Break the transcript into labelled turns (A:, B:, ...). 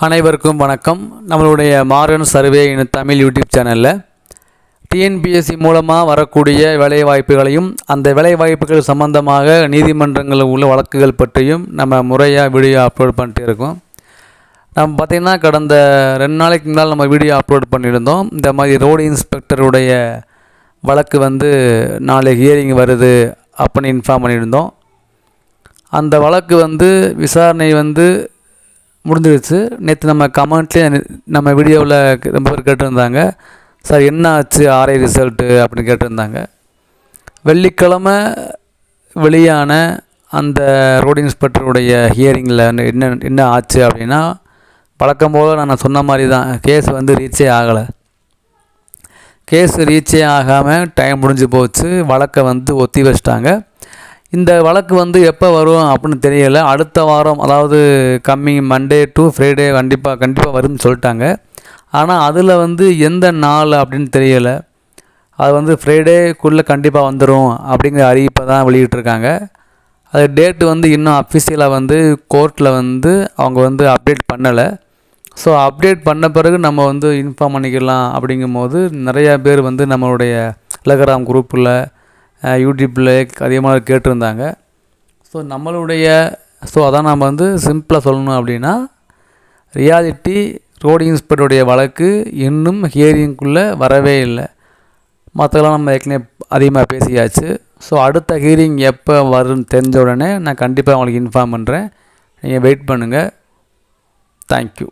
A: அனைவருக்கும் வணக்கம். நம்மளுடைய மாடர்ன் சர்வே இன் தமிழ் யூடியூப் சேனலில் டிஎன்பிஎஸ்சி மூலமாக வரக்கூடிய வேலைவாய்ப்புகளையும் அந்த வேலைவாய்ப்புகள் சம்பந்தமாக நீதிமன்றங்களில் உள்ள வழக்குகள் பற்றியும் நம்ம முறையாக வீடியோ அப்லோட் பண்ணிட்டு இருக்கோம். நம்ம பார்த்திங்கன்னா கடந்த 2 நாளைக்கு முன்னால் நம்ம வீடியோ அப்லோட் பண்ணியிருந்தோம். இந்த மாதிரி ரோடு இன்ஸ்பெக்டருடைய வழக்கு நாளை ஹியரிங் வருது அப்படின்னு இன்ஃபார்ம் பண்ணியிருந்தோம். அந்த வழக்கு விசாரணை முடிஞ்சிருச்சு. நேற்று நம்ம கமெண்ட்லேயே நம்ம வீடியோவில் ரொம்ப பேர் கேட்டிருந்தாங்க, சார் என்ன ஆச்சு ஆர்ஐ ரிசல்ட்டு அப்படின்னு கேட்டிருந்தாங்க. வெள்ளிக்கிழமை வெளியான அந்த ரோடு இன்ஸ்பெக்டருடைய ஹியரிங்கில் என்ன ஆச்சு அப்படின்னா, வழக்கம் போல் நான் சொன்ன மாதிரி தான் கேஸ் ரீச்சே ஆகலை. கேஸ் ரீச்சே ஆகாமல் டைம் முடிஞ்சு போச்சு. வழக்கை ஒத்தி வச்சிட்டாங்க. இந்த வழக்கு எப்போ வரும் அப்படின்னு தெரியலை. அடுத்த வாரம், அதாவது கம்மிங் மண்டே டு ஃப்ரைடே கண்டிப்பாக வரும்னு சொல்லிட்டாங்க. ஆனால் அதில் எந்த நாள் அப்படின்னு தெரியலை. அது ஃப்ரைடேக்குள்ளே கண்டிப்பாக வந்துடும் அப்படிங்கிற அறிவிப்பை தான் வெளியிட்டிருக்காங்க. அது டேட்டு இன்னும் அஃபிஷியலாக கோர்ட்டில் அவங்க அப்டேட் பண்ணலை. ஸோ அப்டேட் பண்ண பிறகு நம்ம இன்ஃபார்ம் பண்ணிக்கலாம். அப்படிங்கும்போது நிறையா பேர் நம்மளுடைய டெலகிராம் குரூப்பில் யூடியூப்பில் அதிகமாக கேட்டிருந்தாங்க. ஸோ அதான் நம்ம சிம்பிளாக சொல்லணும் அப்படின்னா, ரியாலிட்டி ரோடு இன்ஸ்பெக்டருடைய வழக்கு இன்னும் ஹியரிங்குள்ளே வரவே இல்லை. மற்றெல்லாம் நம்ம ஏற்கனவே அதிகமாக பேசியாச்சு. ஸோ அடுத்த ஹியரிங் எப்போ வரும்னு தெரிஞ்ச உடனே நான் கண்டிப்பாக உங்களுக்கு இன்ஃபார்ம் பண்ணுறேன். நீங்கள் வெயிட் பண்ணுங்கள். தேங்க்யூ.